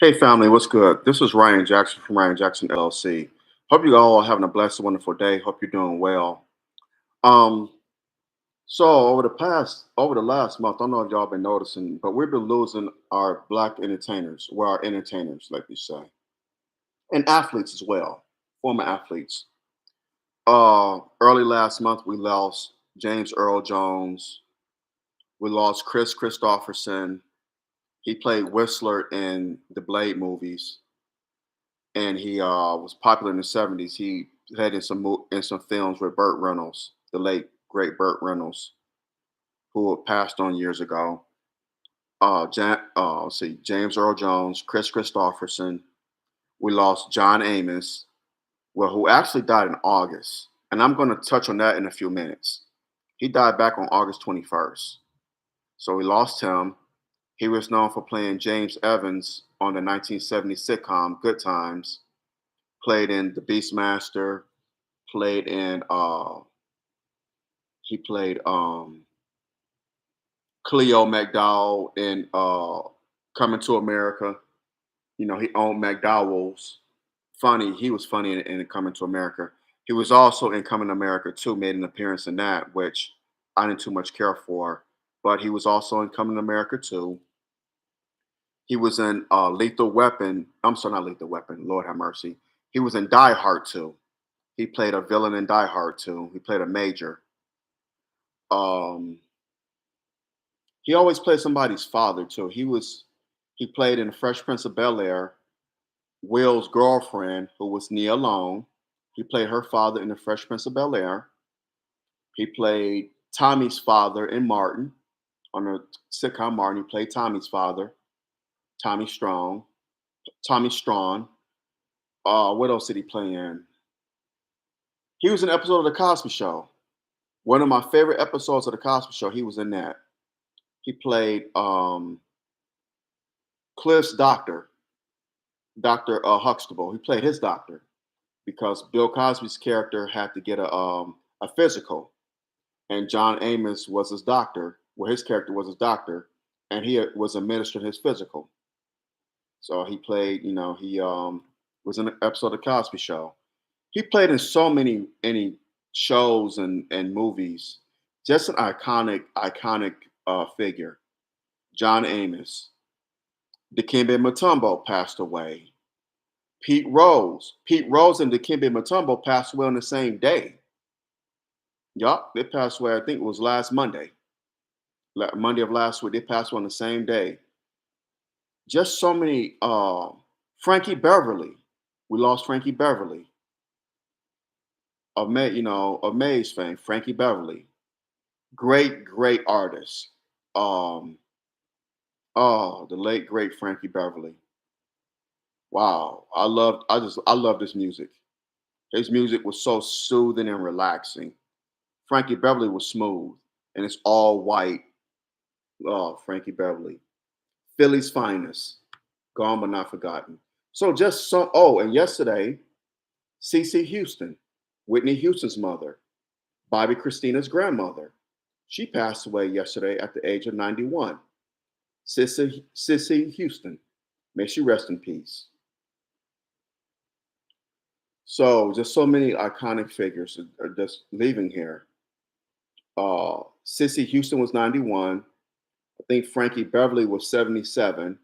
Hey family, what's good? This is Ryan Jackson from Ryan Jackson LLC. Hope you all are having a blessed, wonderful day. Hope you're doing well. Um, so over the last month, I don't know if y'all been noticing, but we've been losing our black entertainers, well, our entertainers, like we say, and athletes as well, former athletes. Early last month, we lost James Earl Jones. We lost Chris Christopherson. He played Whistler in the Blade movies, and he was popular in the '70s. He had in some films with Burt Reynolds, the late great Burt Reynolds, who had passed on years ago. Let's see, James Earl Jones, Chris Christopherson. We lost John Amos, well, who actually died in August, and I'm going to touch on that in a few minutes. He died back on August 21st, so we lost him. He was known for playing James Evans on the 1970 sitcom Good Times. Played in The Beastmaster, played in he played Cleo McDowell in Coming to America. You know, he owned McDowell's. Funny, he was funny in Coming to America. He was also in Coming to America too, made an appearance in that, which I didn't too much care for. But he was also in Coming to America too. He was in Lethal Weapon. I'm sorry, not Lethal Weapon. Lord have mercy. He was in Die Hard too. He played a villain in Die Hard too. He played a major. Um, he always played somebody's father too. He played in Fresh Prince of Bel Air, Will's girlfriend, who was Nia Long. He played her father in the Fresh Prince of Bel Air. He played Tommy's father in Martin on the sitcom Martin. He played Tommy's father, Tommy Strong, Tommy Strawn. What else did he play in? He was in an episode of The Cosby Show. One of my favorite episodes of The Cosby Show. He was in that. He played Cliff's doctor, Doctor Huxtable. He played his doctor because Bill Cosby's character had to get a physical, and John Amos was his doctor. Well, his character was his doctor, and he was administering his physical. So he played. You know, he was in an episode of the Cosby Show. He played in so many shows and movies. Just an iconic figure. John Amos. Dikembe Mutombo passed away. Pete Rose. Pete Rose and Dikembe Mutombo passed away on the same day. Yup, they passed away. I think it was last Monday. Monday of last week. They passed away on the same day. Just so many. Frankie Beverly. We lost Frankie Beverly of May's fame. Frankie Beverly, great artist. Um, oh, the late great Frankie Beverly. Wow, I love this music. His music was so soothing and relaxing. Frankie Beverly was smooth, and it's all white. Oh, Frankie Beverly, Philly's finest, gone but not forgotten. So just so. Oh, and yesterday, CC Houston, Whitney Houston's mother, Bobby Christina's grandmother. She passed away yesterday at the age of 91. Sissy Houston. May she rest in peace. So just so many iconic figures are just leaving here. Sissy Houston was 91. I think Frankie Beverly was 77.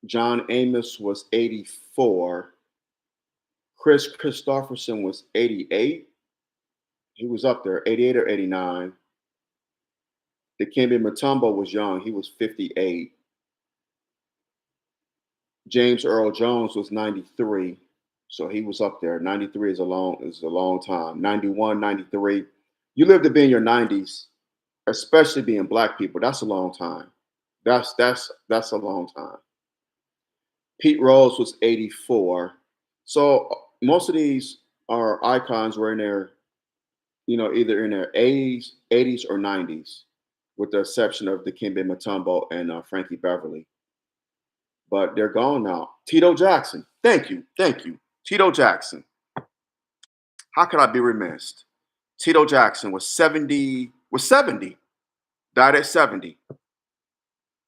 John Amos was 84. Chris Christopherson was 88. He was up there, 88 or 89. Dikembe Mutombo was young. He was 58. James Earl Jones was 93. So he was up there. 93 is a long time. 91, 93. You live to be in your 90s, especially being black people. That's a long time. That's a long time. Pete Rose was 84. So most of these are icons were in their, either in their 80s or 90s, with the exception of Dikembe Mutombo and Frankie Beverly. But they're gone now. Tito Jackson. Thank you. Thank you. Tito Jackson. How could I be remiss? Tito Jackson was 70, died at 70,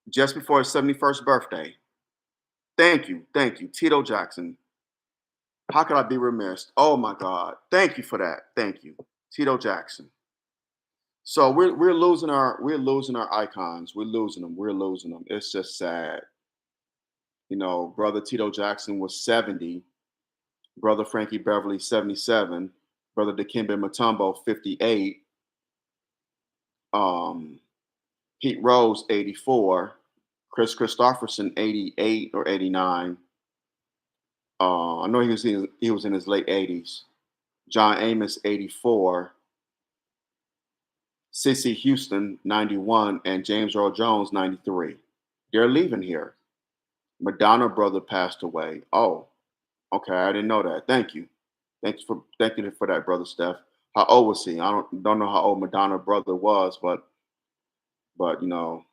just before his 71st birthday. Thank you. Tito Jackson. How could I be remiss? Oh my God. Thank you for that. Thank you. Tito Jackson. So we're losing our icons. We're losing them. We're losing them. It's just sad. You know, brother Tito Jackson was 70, brother Frankie Beverly 77, brother Dikembe Mutombo 58, um, Pete Rose 84, Chris Christopherson 88 or 89. I know he was in his late 80s. John Amos 84, Cissy Houston 91, and James Earl Jones 93. They're leaving here. Madonna brother passed away. Oh, okay, I didn't know that. Thank you. Thank you for that, brother Steph. How old was he? I don't know how old Madonna brother was, but you know,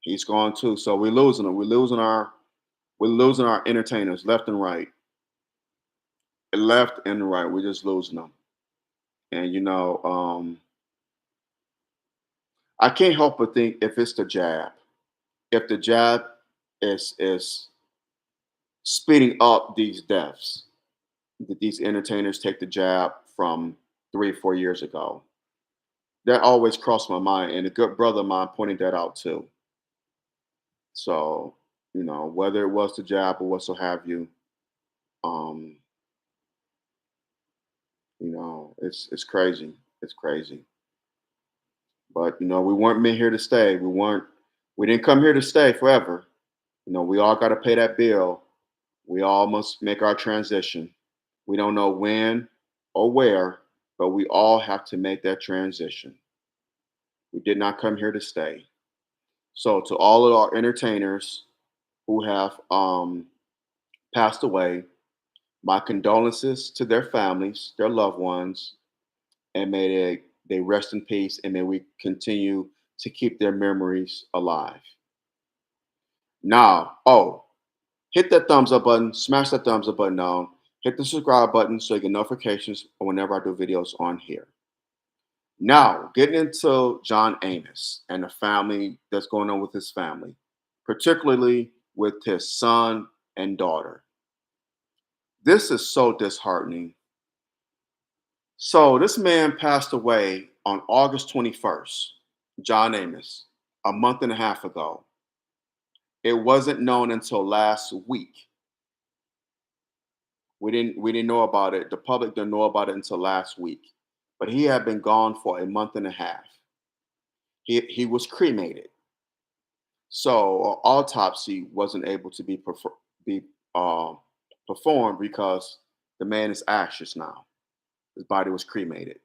he's gone too. So we're losing them. We're losing our entertainers left and right. Left and right. We're just losing them. And you know, I can't help but think if it's the jab. If the jab is speeding up these deaths, that these entertainers take the jab from 3 or 4 years ago. That always crossed my mind, and a good brother of mine pointed that out too. So, you know, whether it was the jab or what so have you, um, you know, it's crazy. It's crazy. But you know, we weren't meant here to stay. We didn't come here to stay forever. You know, we all got to pay that bill. We all must make our transition. We don't know when or where, but we all have to make that transition. We did not come here to stay. So, to all of our entertainers who have passed away, my condolences to their families, their loved ones, and may they rest in peace, and may we continue to keep their memories alive. Now, oh, hit that thumbs up button, smash that thumbs up button down, hit the subscribe button so you get notifications whenever I do videos on here. Now, getting into John Amos and the family that's going on with his family, particularly with his son and daughter. This is so disheartening. So, this man passed away on August 21st, John Amos, a month and a half ago. It wasn't known until last week. We didn't know about it. The public didn't know about it until last week. But he had been gone for a month and a half. He was cremated. So autopsy wasn't able to be uh, performed because the man is ashes now. His body was cremated.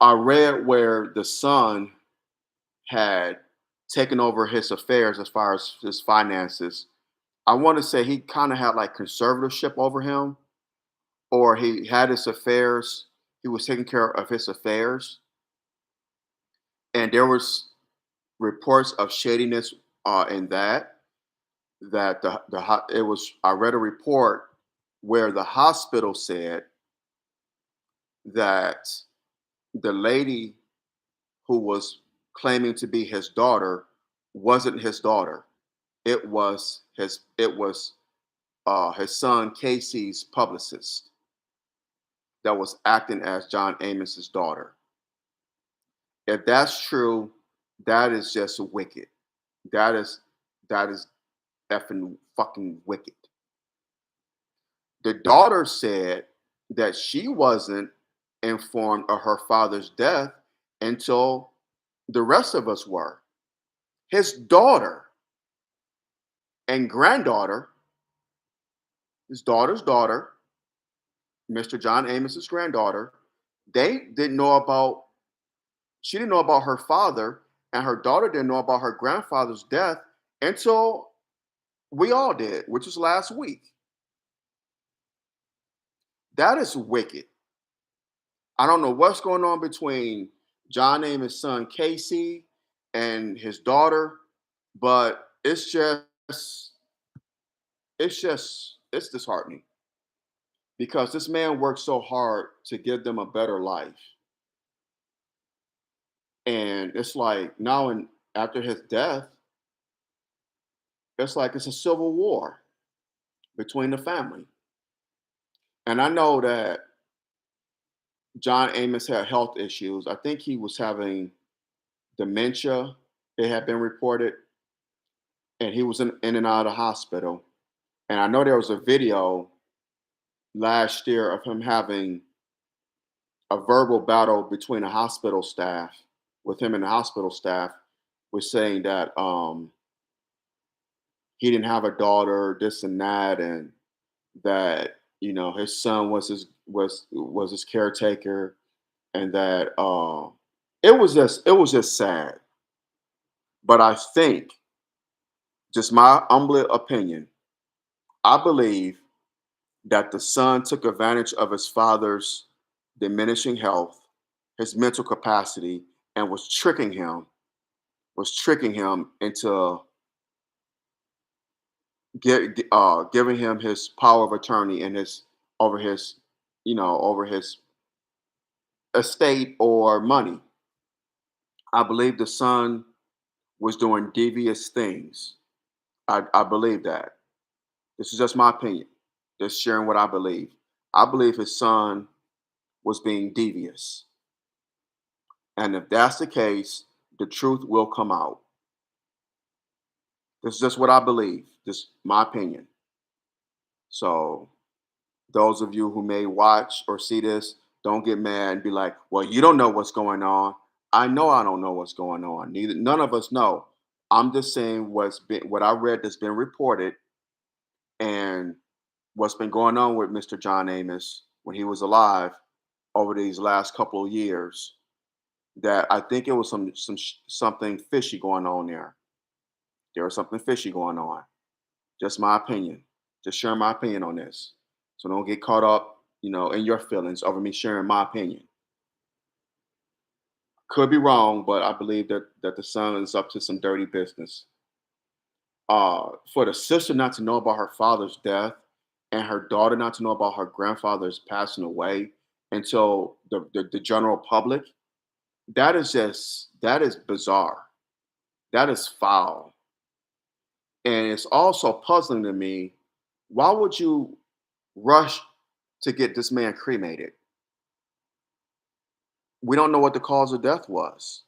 I read where the son had taken over his affairs as far as his finances. I want to say he kind of had like conservatorship over him, or he had his affairs. He was taking care of his affairs, and there was reports of shadiness in that. That it was. I read a report where the hospital said that the lady who was claiming to be his daughter wasn't his daughter. It was his son Casey's publicist that was acting as John Amos's daughter. If that's true, that is just wicked. That is that is effing fucking wicked. The daughter said that she wasn't informed of her father's death until the rest of us were. His daughter and granddaughter, his daughter's daughter, Mr. John Amos's granddaughter, they didn't know about, she didn't know about her father, and her daughter didn't know about her grandfather's death until we all did, which was last week. That is wicked. I don't know what's going on between John Amos' son Casey and his daughter, but it's disheartening because this man worked so hard to give them a better life. And it's like now and after his death, It's like it's a civil war between the family. And I know that John Amos had health issues. I think he was having dementia. It had been reported, and he was in and out of the hospital. And I know there was a video last year of him having a verbal battle between the hospital staff, with him and the hospital staff, was saying that he didn't have a daughter, this and that, and that his son was his caretaker, and that it was just sad. But I think, just my humble opinion, I believe that the son took advantage of his father's diminishing health, his mental capacity, and was tricking him into giving him his power of attorney and his over his over his estate or money. I believe the son was doing devious things. I believe that. This is just my opinion. Just sharing what I believe. I believe his son was being devious. And if that's the case, the truth will come out. This is just what I believe. Just my opinion. So those of you who may watch or see this, don't get mad and be like, well, you don't know what's going on. I know I don't know what's going on. None of us know. I'm just saying what I read that's been reported, and what's been going on with Mr. John Amos when he was alive over these last couple of years. That I think it was something fishy going on there. There was something fishy going on. Just my opinion. Just sharing my opinion on this. So don't get caught up, in your feelings over me sharing my opinion. Could be wrong, but I believe that the son is up to some dirty business. For the sister not to know about her father's death, and her daughter not to know about her grandfather's passing away until the general public, that is bizarre. That is foul. And it's also puzzling to me. Why would you rush to get this man cremated? We don't know what the cause of death was.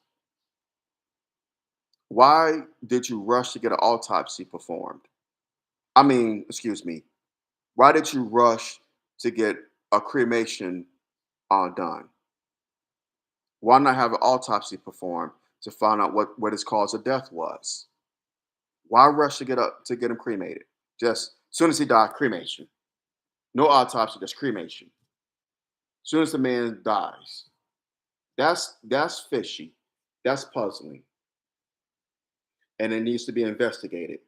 Why did you rush to get an autopsy performed? I mean, excuse me. Why did you rush to get a cremation done? Why not have an autopsy performed to find out what his cause of death was? Why rush to get him cremated? Just as soon as he died, cremation. No autopsy, just cremation. As soon as the man dies. That's fishy. That's puzzling. And it needs to be investigated.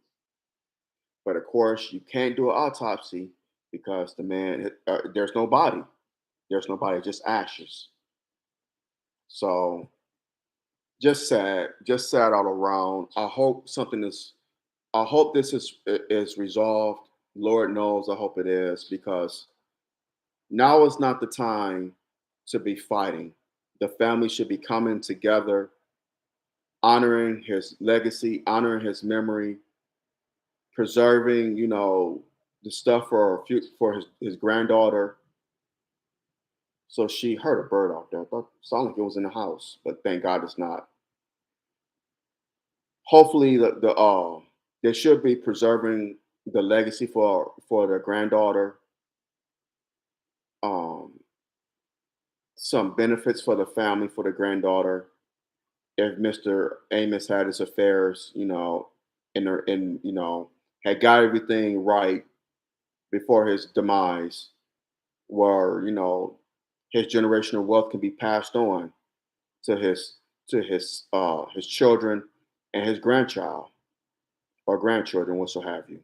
But of course, you can't do an autopsy because the man, there's no body. There's no body, just ashes. So just sad all around. I hope this is resolved. Lord knows, I hope it is, because now is not the time to be fighting. The family should be coming together, honoring his legacy, honoring his memory, preserving, the stuff for his granddaughter. So she heard a bird out there. But sounded like it was in the house, but thank God it's not. Hopefully, they should be preserving the legacy for their granddaughter. Um, some benefits for the family for the granddaughter if Mr. Amos had his affairs, had got everything right before his demise, where his generational wealth can be passed on to his children and his grandchild or grandchildren, what so have you,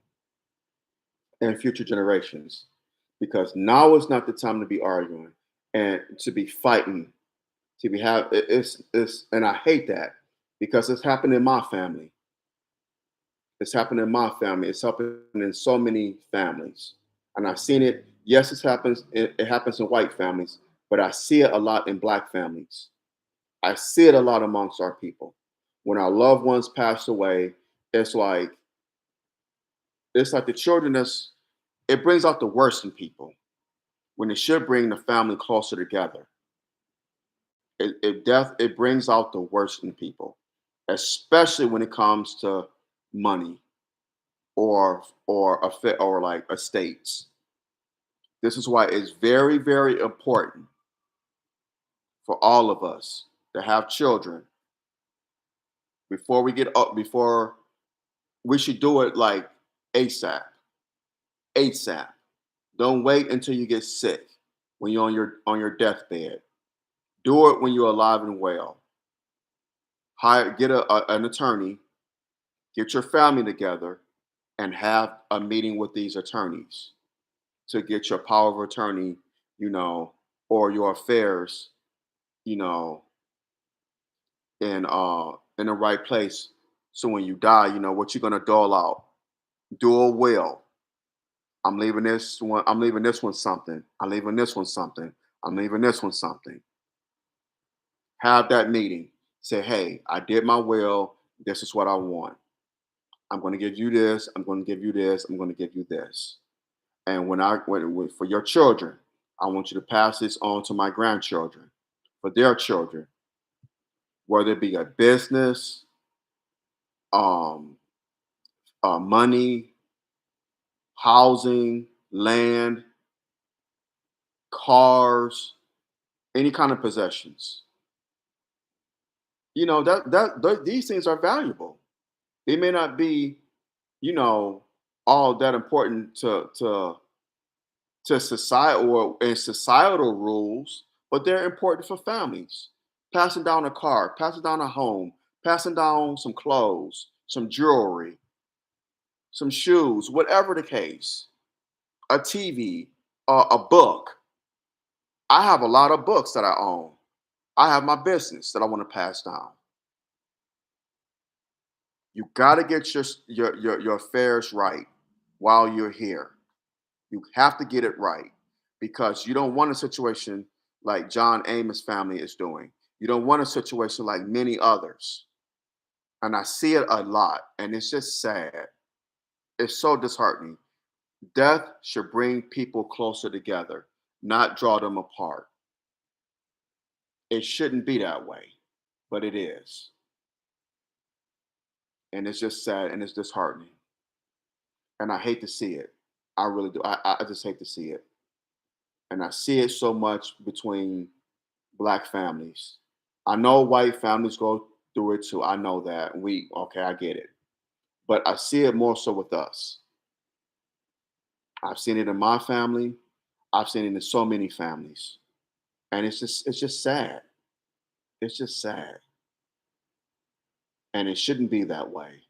and future generations. Because now is not the time to be arguing and to be fighting, to be have it's and I hate that because it's happened in my family. It's happened in my family. It's happened in so many families, and I've seen it. Yes, it happens in white families, but I see it a lot in black families. I see it a lot amongst our people. When our loved ones pass away, it's like It's like the children that's it brings out the worst in people when it should bring the family closer together. It brings out the worst in people, especially when it comes to money or like estates. This is why it's very, very important for all of us to have children before we get up. Before we should do it like ASAP. ASAP. Don't wait until you get sick when you're on your deathbed. Do it when you're alive and well. Get an attorney, get your family together, and have a meeting with these attorneys to get your power of attorney, you know, or your affairs, you know, in the right place. So when you die, you know what you're gonna dole out. Do a will. I'm leaving this one. I'm leaving this one something. I'm leaving this one something. I'm leaving this one something. Have that meeting. Say, hey, I did my will. This is what I want. I'm going to give you this. I'm going to give you this. I'm going to give you this. And for your children, I want you to pass this on to my grandchildren, for their children, whether it be a business, um, money, housing, land, cars, any kind of possessions. You know these things are valuable. They may not be, you know, all that important to society or in societal rules, but they're important for families. Passing down a car, passing down a home, passing down some clothes, some jewelry, some shoes, whatever the case, a TV, a book. I have a lot of books that I own. I have my business that I want to pass down. You got to get your affairs right while you're here. You have to get it right because you don't want a situation like John Amos family is doing. You don't want a situation like many others. And I see it a lot, and it's just sad. It's so disheartening. Death should bring people closer together, not draw them apart. It shouldn't be that way, but it is. And it's just sad and it's disheartening. And I hate to see it. I really do. I just hate to see it. And I see it so much between black families. I know white families go through it too. I know that. Okay, I get it. But I see it more so with us. I've seen it in my family. I've seen it in so many families. And it's just sad. It's just sad. And it shouldn't be that way.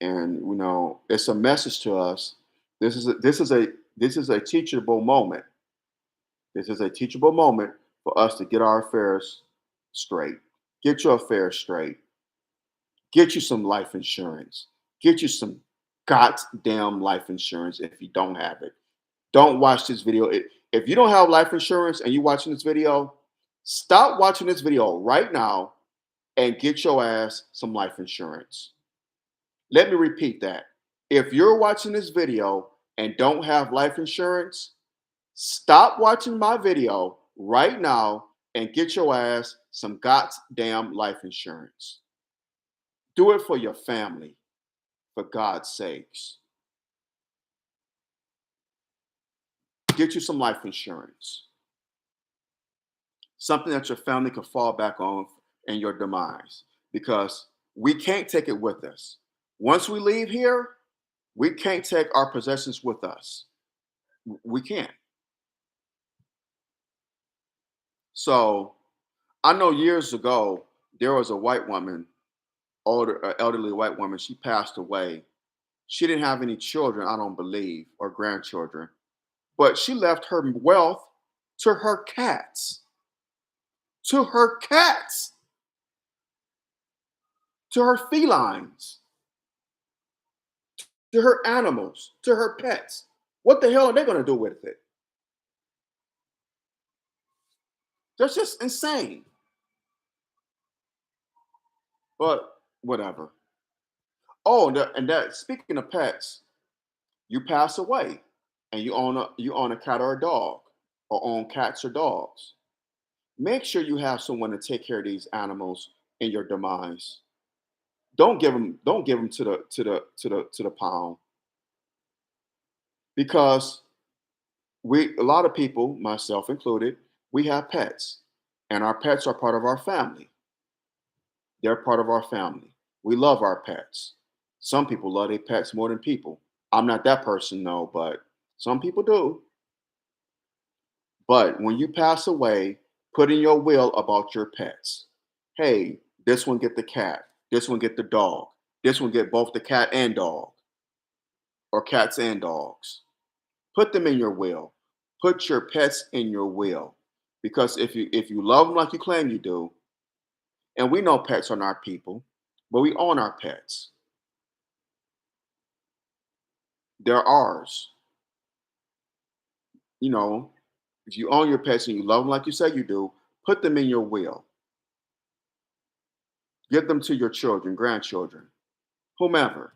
And it's a message to us. This is a teachable moment. This is a teachable moment for us to get our affairs straight. Get your affairs straight. Get you some life insurance. Get you some goddamn life insurance if you don't have it. Don't watch this video. If you don't have life insurance and you're watching this video, stop watching this video right now and get your ass some life insurance. Let me repeat that. If you're watching this video and don't have life insurance, stop watching my video right now and get your ass some goddamn life insurance. Do it for your family, for God's sakes. Get you some life insurance, something that your family can fall back on in your demise, because we can't take it with us. Once we leave here, we can't take our possessions with us. We can't. So I know years ago, there was a white woman, elderly white woman. She passed away. She didn't have any children, I don't believe, or grandchildren, but she left her wealth to her cats, to her cats, to her felines, to her animals, to her pets. What the hell are they going to do with it? That's just insane. But whatever. Oh, and that speaking of pets, you pass away and you own a cat or a dog or own cats or dogs. Make sure you have someone to take care of these animals in your demise. Don't give them to the pound because we a lot of people, myself included, we have pets and our pets are part of our family. They're part of our family. We love our pets. Some people love their pets more than people. I'm not that person, no, but some people do. But when you pass away, put in your will about your pets. Hey, this one get the cat. This one get the dog. This one get both the cat and dog, or cats and dogs. Put them in your will. Put your pets in your will, because if you love them like you claim you do, and we know pets are not people, but we own our pets. They're ours. You know, if you own your pets and you love them like you say you do, put them in your will. Give them to your children, grandchildren, whomever.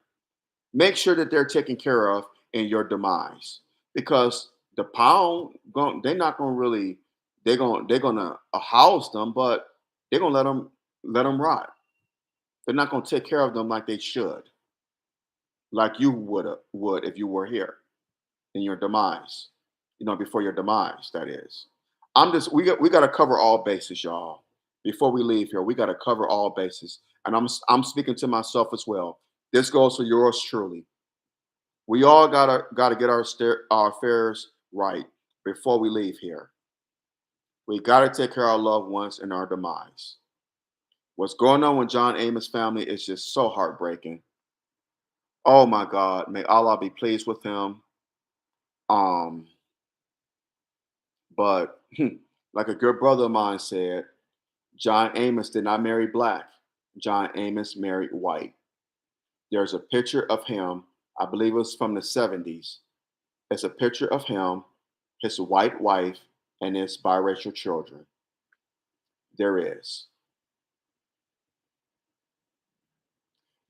Make sure that they're taken care of in your demise, because the pound they're not going to really they're going to house them, but they're going to let them rot. They're not going to take care of them like they should, like you would if you were here in your demise. Before your demise, that is. We got to cover all bases, y'all. Before we leave here, we got to cover all bases, and I'm speaking to myself as well. This goes for yours truly. We all gotta get our affairs right before we leave here. We gotta take care of our loved ones in our demise. What's going on with John Amos' family is just so heartbreaking. Oh my God, may Allah be pleased with him. Um, but like a good brother of mine said, John Amos did not marry black. John Amos married white. There's a picture of him, I believe it was from the 70s. It's a picture of him, his white wife, and his biracial children. There is.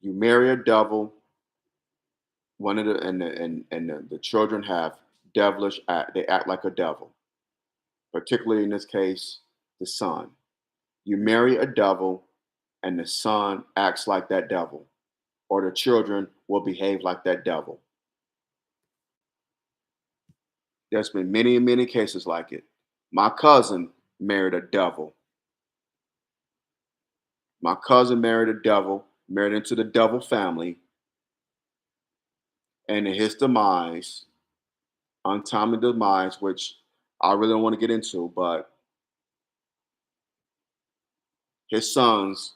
You marry a devil, one of the and the children have devilish act. They act like a devil. Particularly in this case, the son. You marry a devil, and the son acts like that devil, or the children will behave like that devil. There's been many and many cases like it. My cousin married a devil. My cousin married a devil, married into the devil family, and in his demise, untimely demise, which I really don't want to get into, but his sons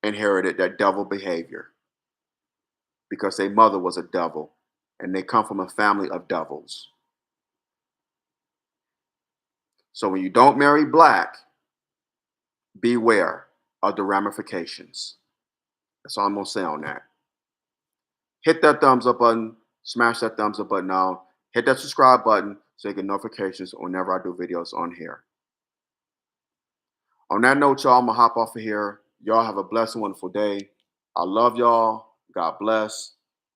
inherited that devil behavior because their mother was a devil and they come from a family of devils. So when you don't marry black, beware of the ramifications. That's all I'm going to say on that. Hit that thumbs up button, smash that thumbs up button now, hit that subscribe button so you get notifications whenever I do videos on here. On that note, y'all, I'm gonna hop off of here. Y'all have a blessed and wonderful day. I love y'all. God bless.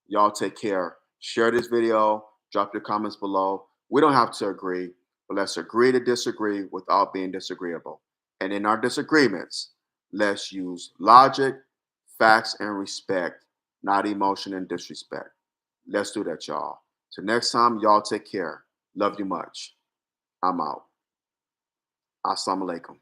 Y'all take care. Share this video. Drop your comments below. We don't have to agree, but let's agree to disagree without being disagreeable. And in our disagreements, let's use logic, facts, and respect, not emotion and disrespect. Let's do that, y'all. Till next time, y'all take care. Love you much. I'm out. Assalamu alaikum.